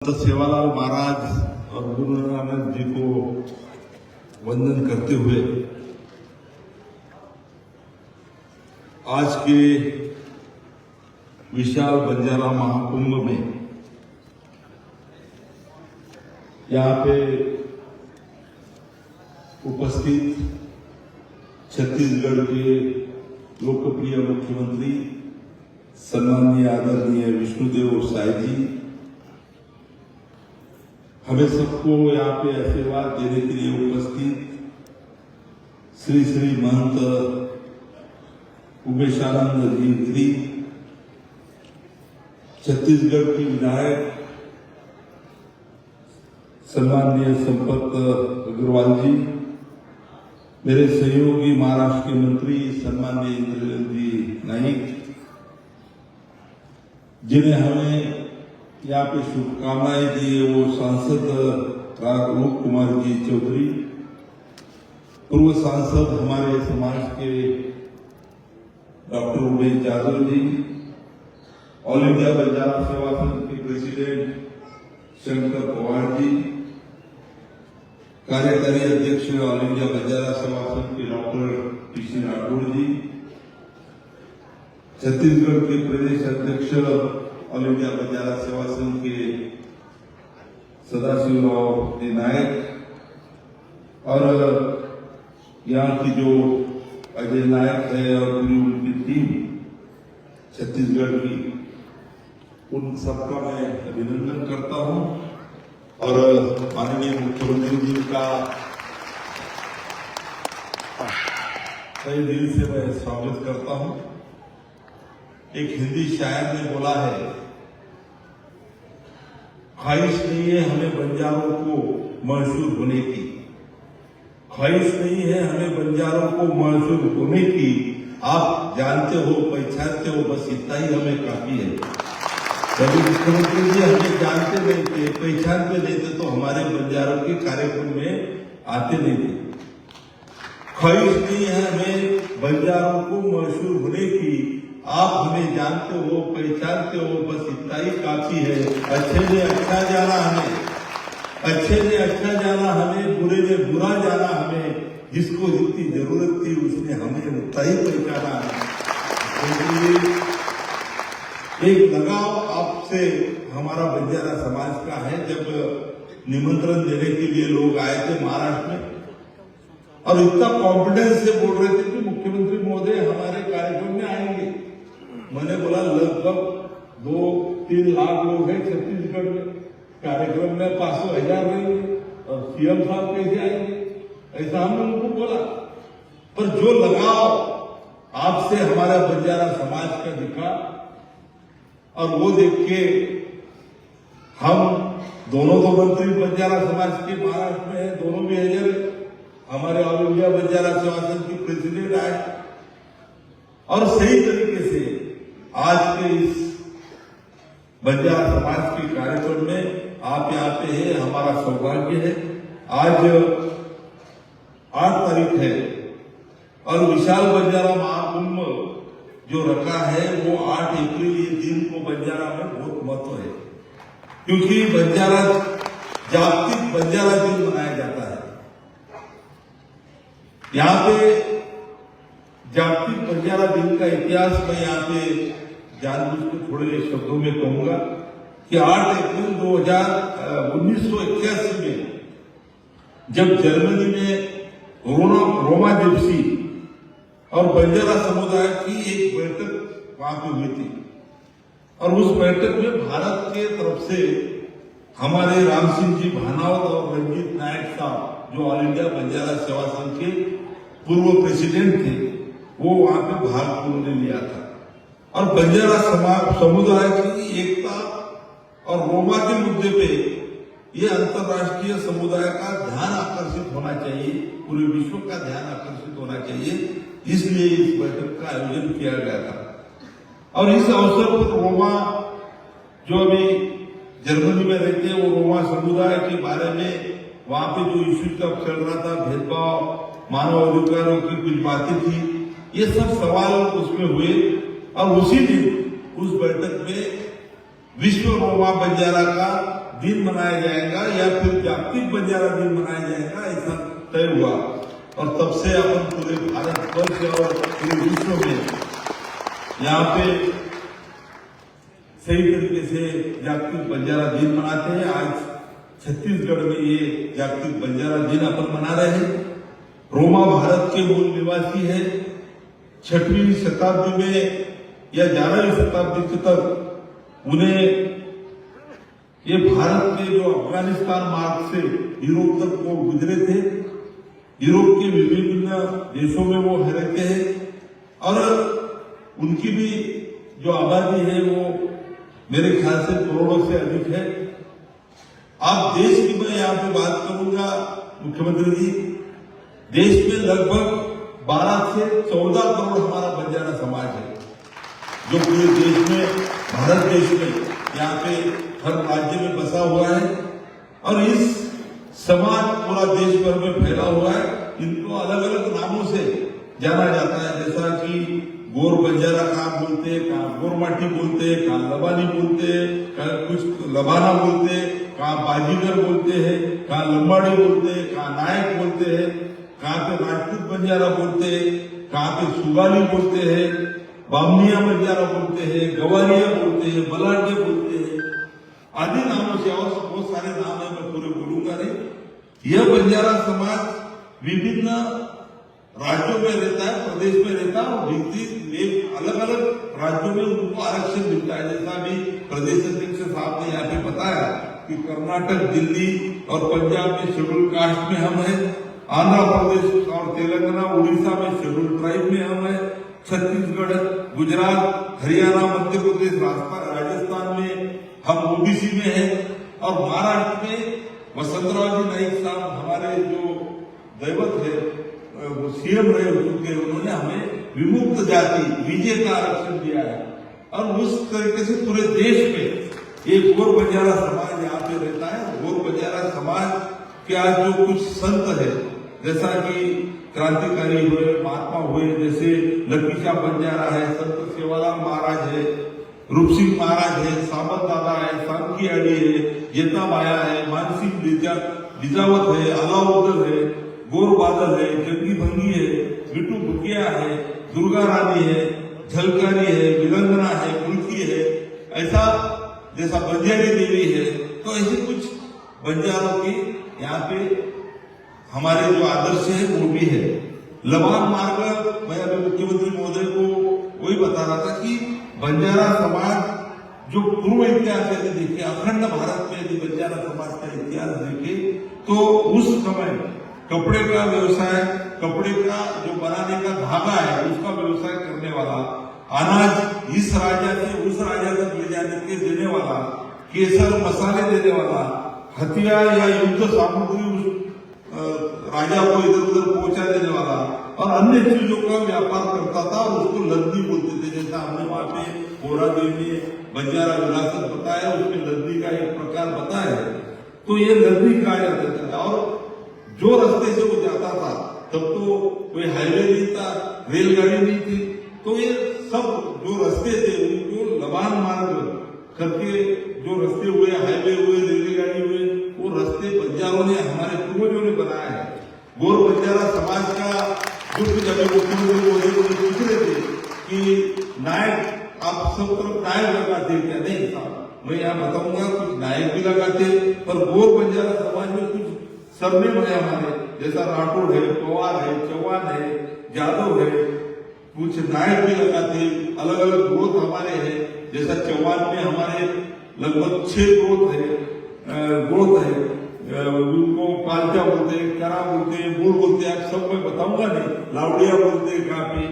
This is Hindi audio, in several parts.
तो सेवालाल महाराज और गुरु नानक जी को वंदन करते हुए आज के विशाल बंजारा महाकुंभ में यहाँ पे उपस्थित छत्तीसगढ़ के लोकप्रिय मुख्यमंत्री सम्माननीय आदरणीय विष्णुदेव साय जी, हमें सबको यहाँ पे आशीर्वाद देने के लिए उपस्थित श्री श्री महंत उमेशानंद जी गिरी, छत्तीसगढ़ की विधायक सम्माननीय संपत अग्रवाल जी, मेरे सहयोगी महाराष्ट्र के मंत्री सम्माननीय इंद्रजीत जी नाइक, जिन्हें हमें यहाँ पे शुभकामनाएं दी वो सांसद रूप कुमार जी चौधरी, पूर्व सांसद हमारे समाज के doctor Umesh Yadav ji, all India Banjara सेवा संघ के प्रेसिडेंट शंकर पवार जी, कार्यकारी अध्यक्ष ऑल इंडिया बंजारा सेवा संघ के डॉक्टर पीसी राठौड़ जी, छत्तीसगढ़ के प्रदेश अध्यक्ष ऑल इंडिया बंजारा सेवा संघ के सदाशिवराव जी नायक और यहाँ की जो अजय नायक है और पूरी उनकी टीम छत्तीसगढ़ की, उन सबका मैं अभिनंदन करता हूँ और माननीय मुख्यमंत्री जी का तहे दिल से मैं स्वागत करता हूँ। एक हिंदी शायर ने बोला है, ख्वाहिश नहीं है हमें बंजारों को मशहूर होने की, ख्वाहिश नहीं है हमें बंजारों को मशहूर होने की, आप जानते हो पहचानते हो बस इतना ही हमें काफी है। कभी मुख्यमंत्री जी हमें जानते नहीं थे, पहचानते नहीं थे तो हमारे बंजारों के कार्यक्रम में आते नहीं थे। ख्वाहिश नहीं है हमें बंजारों को मशहूर होने की, आप हमें जानते हो पहचानते हो बस इतना ही काफी है। अच्छे ने अच्छा जाना हमें, अच्छे ने अच्छा जाना हमें, बुरे ने बुरा जाना हमें, जिसको जितनी जरूरत थी उसने हमें उतना ही पहचाना है। एक लगाव आपसे हमारा बंजारा समाज का है। जब निमंत्रण देने के लिए लोग आए थे महाराष्ट्र में और इतना कॉन्फिडेंस से बोल रहे थे कि मुख्यमंत्री महोदय हमारे कार्यक्रम में आएंगे, मैंने बोला लगभग 2-3 लाख लोग हैं छत्तीसगढ़ में, कार्यक्रम में 500,000 रहेंगे और सीएम साहब कैसे आएंगे, ऐसा हमने उनको बोला। पर जो लगाव आपसे हमारा बंजारा समाज का दिखा और वो देख के हम दोनों तो मंत्री बंजारा समाज के महाराष्ट्र में है, दोनों भी हाजिर, हमारे ऑल इंडिया बंजारा सेवा संघ के प्रेसिडेंट आए और सही तरीके से आज के इस बंजारा समाज के कार्यक्रम में आप यहाँ पे हैं, हमारा सौभाग्य है। आज 8 तारीख है और विशाल बंजारा महाकुंभ जो रखा है वो 8 अप्रैल, ये दिन को बंजारा में बहुत महत्व है क्योंकि बंजारा जागतिक बंजारा दिन मनाया जाता है। यहाँ पे जागतिक बंजारा दिन का इतिहास मैं यहाँ पे जानबूझ के थोड़े शब्दों में कहूंगा कि 8 अप्रैल 1981 में जब जर्मनी में रोमा जिप्सी और बंजारा समुदाय की एक बैठक वहां पे हुई थी और उस बैठक में भारत के तरफ से हमारे राम सिंह जी भानावत और रंजीत नायक साहब जो ऑल इंडिया बंजारा सेवा संघ के पूर्व प्रेसिडेंट थे, वो वहां पे भाग उन्होंने लिया था और बंजारा समुदाय की एकता और रोमा के मुद्दे पे ये अंतर्राष्ट्रीय समुदाय का ध्यान आकर्षित होना चाहिए, पूरे विश्व का ध्यान आकर्षित होना चाहिए, इसलिए इस बैठक का आयोजन किया गया था। और इस अवसर पर रोमा जो अभी जर्मनी में रहते हैं वो रोमा समुदाय के बारे में वहां पे जो इश्यू तब चल रहा था, भेदभाव, मानव अधिकारों की कुछ बातें थी, ये सब सवाल उसमें हुए और उसी दिन उस बैठक में विश्व रोमा बंजारा का दिन मनाया जाएगा या फिर जागतिक बंजारा दिन मनाया जाएगा, ऐसा तय हुआ। और तब से अपन पूरे भारत वर्ष और पूरे विश्व में यहाँ पे सही तरीके से जागतिक बंजारा दिन मनाते हैं। आज छत्तीसगढ़ में ये जागतिक बंजारा दिन अपन मना रहे हैं। रोमा भारत के मूल निवासी है। 6वीं शताब्दी में या 11वीं शताब्दी तक उन्हें ये भारत के जो अफगानिस्तान मार्ग से यूरोप तक वो गुजरे थे। यूरोप के विभिन्न देशों में वो रहते हैं और उनकी भी जो आबादी है वो मेरे ख्याल से करोड़ों से अधिक है। आप देश की मैं यहाँ पे बात करूंगा मुख्यमंत्री जी, देश में लगभग 12 से 14 करोड़ हमारा बंजारा समाज है जो पूरे देश में, भारत देश में यहाँ पे हर राज्य में बसा हुआ है और इस समाज पूरा देश भर में फैला हुआ है। इनको अलग अलग नामों से जाना जाता है, जैसा कि गोर बंजारा कहाँ बोलते हैं, कहाँ गोरमाटी बोलते हैं, कहाँ लबानी बोलते हैं, कहाँ कुछ लबाना बोलते हैं, कहाँ बाजीगर बोलते हैं, कहाँ लंबाड़ी बोलते हैं, कहाँ नायक बोलते हैं, कहाँ पे राजपूत बंजारा बोलते हैं, कहाँ पे सुगाली बोलते हैं, बामनिया बंजारा बोलते हैं, गवारिया बोलते हैं, बलाटे बोलते हैं, आदि नामों से और बहुत सारे नाम है, मैं पूरे बोलूंगा नहीं। यह बंजारा समाज विभिन्न राज्यों में रहता है, प्रदेश में रहता है और अलग अलग राज्यों में उनको आरक्षण मिलता है। जैसा भी प्रदेश अध्यक्ष साहब ने यहाँ पे बताया कि कर्नाटक, दिल्ली और पंजाब में शेड्यूल कास्ट में हम हैं, आंध्र प्रदेश और तेलंगाना, उड़ीसा में शेड्यूल ट्राइब में हम हैं, छत्तीसगढ़, गुजरात, हरियाणा, मध्य प्रदेश, राजस्थान में हम ओबीसी में हैं और महाराष्ट्र में वसंतराव जी नाईक साहब हमारे जो दैवत है वो सीएम रहे चुके, उन्होंने हमें विमुक्त जाति विजय का आरक्षण दिया है। और उस तरीके से पूरे देश में एक गोर बंजारा समाज यहाँ पे रहता है। गोर बंजारा समाज के आज जो कुछ संत है, जैसा कि क्रांतिकारी हुए, महात्मा हुए, जैसे लकीशा बंजारा है, संत सेवालाल महाराज है, रूप सिंह महाराज है, सामत दादा है, सांकी आड़ी है, जेता माया है, मानसिंह बिजावत है, अलाउद्दीन है, गोर बादल है, जग्गी भंगी है, बिट्टू भुकिया है, दुर्गा रानी है, झलकारी है, विलंगना है, मुल्की है, ऐसा जैसा बंजारी देवी है। तो ऐसे कुछ बंजारों की यहाँ पे हमारे जो आदर्श है वो भी है। लबान मार्ग मैं अभी मुख्यमंत्री महोदय को वही बता रहा था कि बंजारा समाज जो पूर्व इतिहास यदि देखे, अखंड भारत में यदि बंजारा समाज का इतिहास देखे तो उस समय कपड़े का व्यवसाय, कपड़े का जो बनाने का धागा है उसका व्यवसाय करने वाला, अनाज इस राजा से उस राजा तक ले जाने के देने वाला, केसर मसाले देने वाला, हथियार या युद्ध सामग्री उस राजा को इधर उधर पहुंचा देने वाला और अन्य चीजों का व्यापार करता था और उसको लद्दी बोलते थे। जैसा हमने वहां पे कोरा देव में बंजारा विरासत बताया, उसमें लद्दी का एक प्रकार बताया, तो ये लद्दी कहा जाता था। और जो रास्ते से वो जाता था तब तो कोई हाईवे नहीं था, रेलगाड़ी नहीं थी, तो ये सब जो रास्ते थे उनको लबान मार्ग करके जो रास्ते हुए, हाईवे हुए, रेलगाड़ी हुए, वो रास्ते बंजारों ने, हमारे पूर्वजों ने बनाया है। गोर बंजारा समाज का जो कुछ अभी मुख्यमंत्री मोदी को पूछ रहे थे कि नायक आप सब तरफ नायक लगाते क्या? नहीं साहब, मैं यहाँ बताऊंगा कुछ नायक भी लगाते, पर गोर बंजारा समाज में कुछ सरनेम है हमारे, जैसा राठौड़ है, पवार है, चौहान है, यादव है, कुछ नायक भी लगाते, अलग अलग ग्रोथ हमारे हैं। जैसा चौहान में हमारे लगभग 6 ग्रोथ है, उनको पालचा बोलते हैं, करा बोलते हैं, मूल बोलते हैं, आप सब मैं बताऊंगा नहीं, लावड़िया बोलते हैं, काफी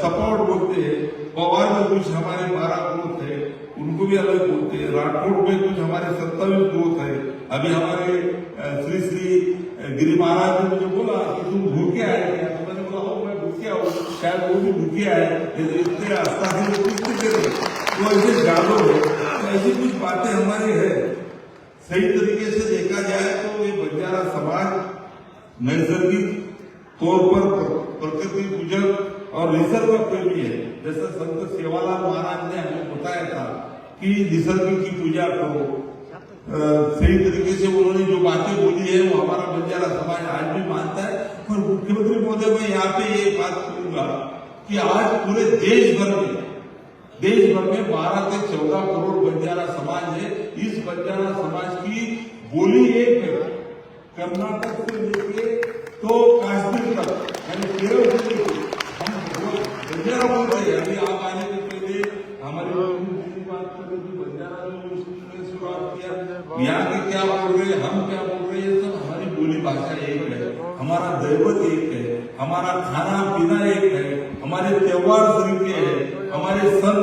सपोर्ट बोलते हैं, पवार में कुछ हमारे 12 ग्रोथ है, उनको भी अलग बोलते हैं, राठौड़ में कुछ हमारे 27 ग्रोथ है। अभी हमारे श्री श्री गिरी महाराज ने मुझे बोला कि तुम भूखे आए क्या? तो मैंने बोला हो मैं भूखिया हूँ, शायद वो भी भूखे आए, इतने आस्था से पूछते थे तो ऐसे जादू है। तो ऐसी कुछ बातें हमारी है। सही तरीके से देखा जाए तो ये बंजारा समाज नैसर्गिक तौर पर प्रकृति पूजक और निसर्ग प्रेमी है। जैसा संत सेवालाल महाराज ने हमें बताया था कि निसर्ग की पूजा करो। सही तरीके से उन्होंने जो बातें बोली है वो हमारा बंजारा समाज आज भी मानता है। और मुख्यमंत्री महोदय मैं यहाँ पे ये बात करूंगा कि आज पूरे देश भर में 12 से 14 करोड़ बंजारा समाज है। इस बंजारा समाज की बोली एक है, कर्नाटक से लेके तो कश्मीर तक, यानी केरल से लेके हम बंजारा बोल रहे हैं। अभी आप आने के पहले हमारे बात कर रहे थे, बंजारा ने शुरुआत किया, यहाँ के क्या बोल रहे हैं, हम क्या बोल रहे हैं, सब हमारी बोली भाषा एक है, हमारा दैवत एक है, हमारा खाना पीना एक है, हमारे त्योहार तरीके हैं, हमारे सन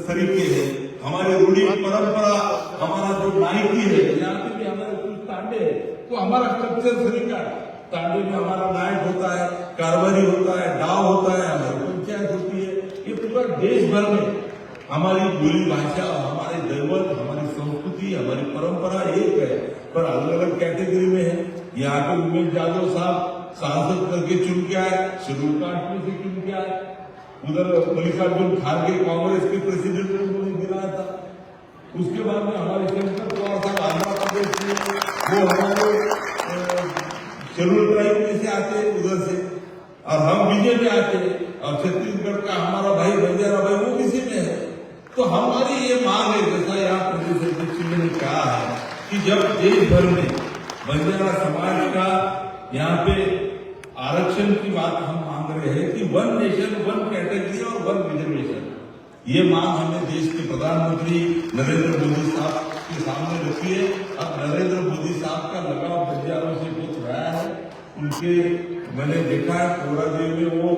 तरीके हैं, हमारी रूढ़ी परंपरा, हमारा जो नायकी है, यहाँ पे भी हमारे कुछ तांडे है, तो हमारा कल्चर तरीका है। तांडे में हमारा नायक होता है, कारवारी होता है, डाव होता है, हमारी पंचायत होती है। ये पूरा देश भर में हमारी बोली भाषा, हमारे दैवत, हमारी संस्कृति, हमारी परंपरा एक है, पर अलग अलग कैटेगरी में है। यहाँ पे उमेश यादव साहब सांसद करके चुन के आए, शेड्यूल कास्ट में से चुन के आए। उधर मल्लिकार्जुन खड़गे कांग्रेस के प्रेसिडेंट ने उन्होंने गिराया था। उसके बाद में हमारे शंकर पवार साहब आंध्र प्रदेश से, वो हमारे शेड्यूल ट्राइब में से आते हैं उधर से, और हम बीजेपी आते हैं, और छत्तीसगढ़ का हमारा भाई बंजारा भाई वो किसी में है। तो हमारी ये मांग है, जैसा यहाँ प्रदेश अध्यक्ष जी ने कहा है कि जब देश भर में बंजारा समाज का यहाँ पे आरक्षण की बात हम मांग रहे हैं कि 1 नेशन 1 कैटेगरी और 1 रिजर्वेशन, ये मांग हमने देश के प्रधानमंत्री नरेंद्र मोदी साहब के सामने रखी है। अब नरेंद्र मोदी साहब का लगाव बंजारों से बहुत रहा है। उनके मैंने देखा है कोरादेव में, वो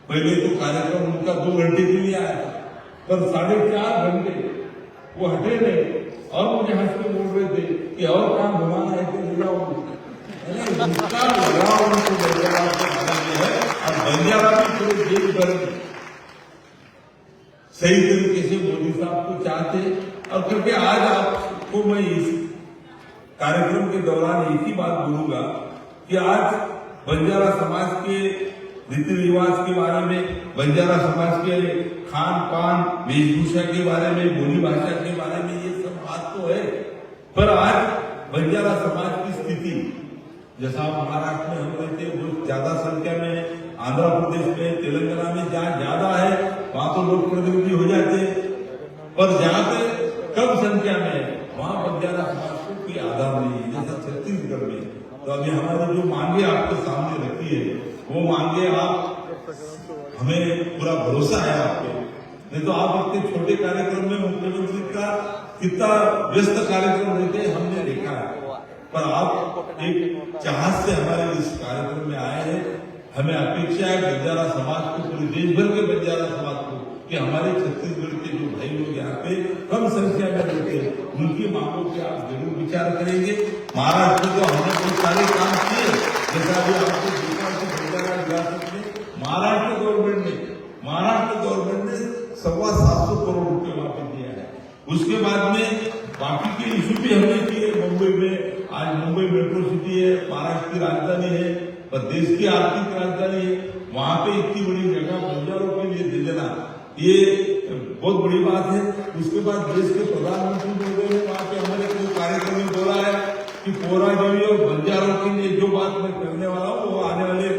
पहले तो कार्यक्रम उनका 2 घंटे के लिए आया था, पर 4.5 घंटे वो हटे नहीं और मुझे हंस के बोल रहे थे कि और काम घुमाना है कि ले जाओ। उनका लगाव उनको बंजारा से है, और बंजारा भी पूरे देश भर में सही तरीके से मोदी साहब को चाहते। और क्योंकि आज आपको मैं इस कार्यक्रम के दौरान एक ही बात बोलूंगा कि आज बंजारा समाज के रीति रिवाज के बारे में, बंजारा समाज के खान पान वेशभूषा के बारे में, बोली भाषा के बारे में, ये सब बात तो है, पर आज बंजारा समाज की स्थिति, जैसा महाराष्ट्र में हम रहते हैं वो ज्यादा संख्या में, आंध्र प्रदेश में, तेलंगाना में जहाँ ज्यादा है वहां तो लोग प्रतिनिधि हो जाते हैं, पर जहाँ पे कम संख्या में है वहां बंजारा समाज को कोई आधार नहीं है, जैसा छत्तीसगढ़ में। तो अभी हमारी जो मांगे आपके सामने रखी है, वो मांगे आप, हमें पूरा भरोसा है आप पे, नहीं तो आप इतने छोटे कार्यक्रम में मुख्यमंत्री का कितना व्यस्त कार्यक्रम रहते हमने देखा है, पर आप एक चाहत से हमारे इस कार्यक्रम में आए हैं। हमें अपेक्षा है बंजारा समाज को, पूरे देश भर के बंजारा समाज को, कि हमारे छत्तीसगढ़ के जो भाई लोग यहाँ पे कम संख्या में रहते हैं, उनकी मांगों पे आप जरूर विचार करेंगे। महाराष्ट्र में तो हमने बहुत सारे काम किए, जैसा अभी आपको देखा कि बंजारा विरासत में महाराष्ट्र गवर्नमेंट ने 725 करोड़ रुपए वहां पे दिया है। उसके बाद में बाकी के इशू भी हमने किए। मुंबई में आज मुंबई मेट्रो सिटी है, महाराष्ट्र की राजधानी है, पर देश की आर्थिक राजधानी है, वहां पे इतनी बड़ी जगह बंजारों के लिए दे देना ये बहुत बड़ी बात है। उसके बाद देश के प्रधानमंत्री बोल रहे हैं, वहां पे हमारे कोई कार्यक्रम में बोला है कि पोरा देवी और बंजारों के लिए जो बात मैं करने वाला हूँ वो आने वाले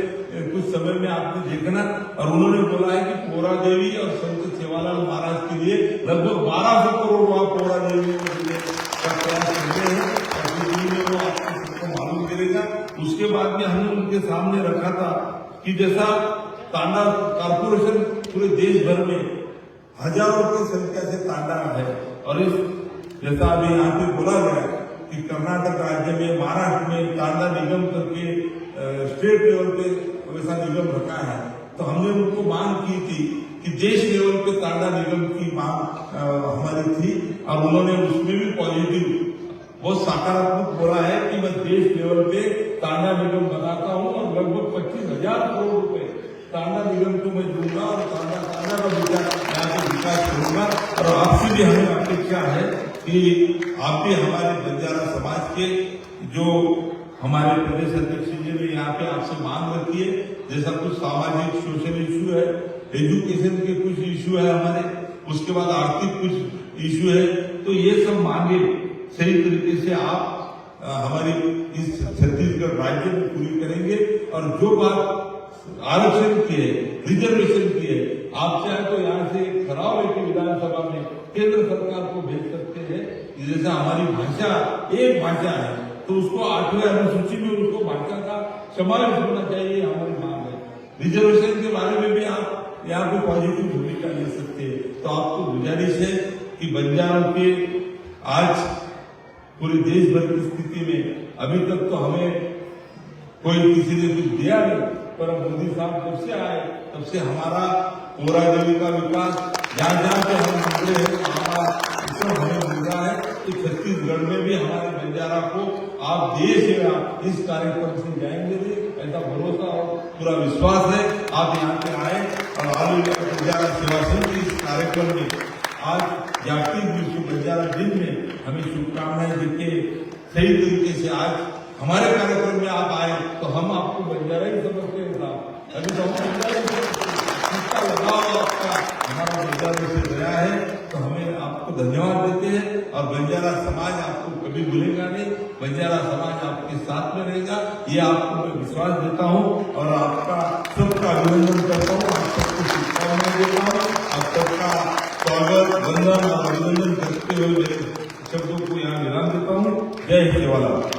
कुछ समय में आपने देखना। और उन्होंने बोला है कि पोरा देवी और संत सेवालाल महाराज के लिए लगभग 1200 करोड़ वहां पोरा देवी का प्रयास करते हैं, और वो आपको सबको मालूम करेगा। उसके बाद में हमने उनके सामने रखा था कि जैसा तांडा कारपोरेशन पूरे देश भर में हजारों की संख्या से तांडा है, और इस जैसा अभी यहाँ पे बोला गया कि कर्नाटक राज्य में, महाराष्ट्र में तांडा निगम करके स्टेट लेवल पे वैसा निगम रखा है, तो हमने उनको मांग की थी कि देश लेवल पे तांडा निगम की मांग हमारी थी, और उन्होंने उसमें भी पॉजिटिव बहुत सकारात्मक बोला है कि मैं देश लेवल पे तांडा निगम बनाता हूँ और लगभग 25,000 करोड़ रुपए तांडा निगम को मैं दूंगा, और तांडा का विकास करूंगा। और आपसे भी हमें अपेक्षा है कि आप भी हमारे बंजारा समाज के, जो हमारे प्रदेश अध्यक्ष जी ने यहाँ पे आपसे मांग रखी है, जैसा कुछ सामाजिक सोशल इश्यू है, एजुकेशन के कुछ इश्यू है हमारे, उसके बाद आर्थिक कुछ इश्यू है, तो ये सब मांगे सही तरीके से आप हमारी इस छत्तीसगढ़ राज्य में पूरी करेंगे। और जो बात आरक्षण की है, रिजर्वेशन की है, आप चाहे तो यहाँ से एक ठराव लेके विधानसभा में केंद्र सरकार को भेज सकते हैं। जैसे हमारी भाषा एक भाषा है तो उसको 8वें अनुसूची में उसको भाषा का समावेश होना चाहिए, हमारी मांग है। रिजर्वेशन के बारे में भी आप यहाँ पे पॉजिटिव भूमिका ले सकते हैं। तो आपको गुजारिश है कि बंजारों के आज पूरे देश भर की स्थिति में अभी तक तो हमें कोई किसी ने कुछ दिया नहीं, पर मोदी साहब जब से आए तब से हमारा कोरा देवी का विकास जहाँ जहाँ पे हम निकले हैं हमारा सब हमें मिल रहा है। तो छत्तीसगढ़ में भी हमारे बंजारा को आप देश सेवा इस कार्यक्रम से जाएंगे, ऐसा भरोसा और पूरा विश्वास है। आप यहाँ पे आए और ऑल इंडिया बंजारा सेवा संघ के इस कार्यक्रम में आज जागतिक विश्व बंजारा दिन में हमें शुभकामनाएं देके सही तरीके से आज हमारे कार्यक्रम में आप आए तो हम आपको बंजारा ही समझते हैं साहब। अभी तो हम बंजारा इसका लगाव आपका हमारा बंजारा से गया है, तो हमें आपको धन्यवाद देते हैं। और बंजारा समाज आपको कभी भूलेगा नहीं, बंजारा समाज आपके साथ में रहेगा, ये आपको मैं विश्वास देता हूँ। और आपका सबका अभिनंदन करता हूँ, आप सबको शुभकामनाएं देता हूँ। आप सबका स्वागत, वंदन और अभिनंदन करते हुए मेरे शब्दों को यहाँ विराम देता हूँ। जय सेवालाल।